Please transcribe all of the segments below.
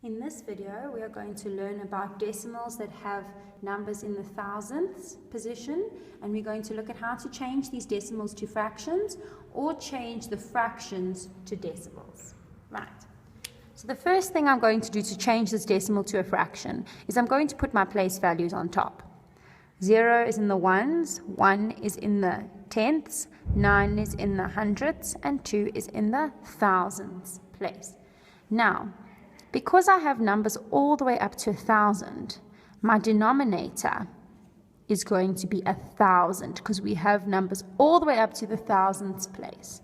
In this video, we are going to learn about decimals that have numbers in the thousandths position, and we're going to look at how to change these decimals to fractions or change the fractions to decimals. Right. So the first thing I'm going to do to change this decimal to a fraction is I'm going to put my place values on top. 0 is in the ones, 1 is in the tenths, 9 is in the hundredths, and 2 is in the thousandths place. Now, because I have numbers all the way up to 1,000, my denominator is going to be 1,000 because we have numbers all the way up to the thousandths place.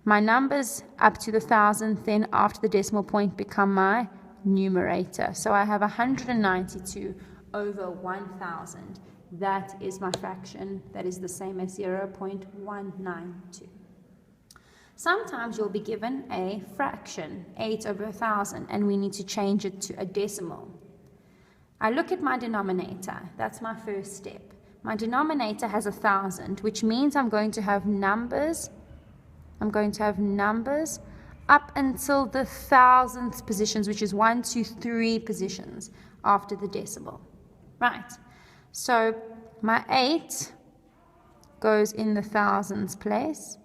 My numbers up to the thousandth then after the decimal point become my numerator. So I have 192 over 1,000. That is my fraction. That is the same as 0.192. Sometimes you'll be given a fraction, 8 over 1,000, and we need to change it to a decimal. I look at my denominator. That's my first step. My denominator has 1,000, which means I'm going to have numbers up until the thousandths positions, which is 1, 2, 3 positions after the decimal. Right. So my 8 goes in the thousandths place.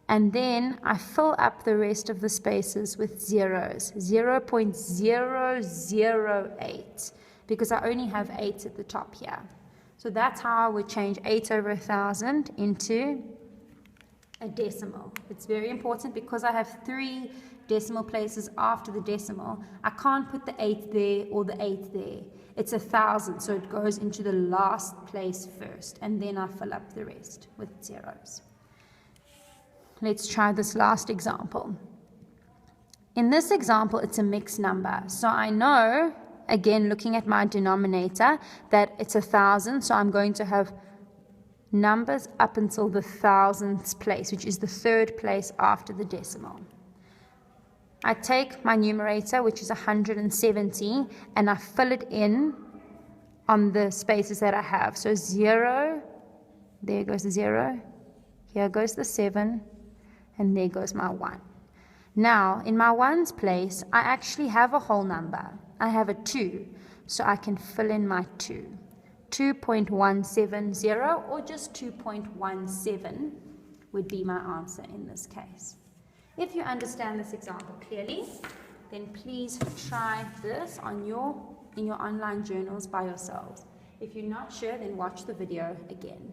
And then I fill up the rest of the spaces with zeros, 0.008, because I only have 8 at the top here. So that's how I would change 8 over 1,000 into a decimal. It's very important because I have 3 decimal places after the decimal. I can't put the 8 there or the 8 there. It's 1,000, so it goes into the last place first, and then I fill up the rest with zeros. Let's try this last example. In this example, it's a mixed number. So I know, again, looking at my denominator, that it's 1,000. So I'm going to have numbers up until the thousandths place, which is the third place after the decimal. I take my numerator, which is 170, and I fill it in on the spaces that I have. So 0, there goes the 0, here goes the 7, and there goes my 1. Now, in my ones place, I actually have a whole number. I have a 2, so I can fill in my 2. 2.170 or just 2.17 would be my answer in this case. If you understand this example clearly, then please try this in your online journals by yourselves. If you're not sure, then watch the video again.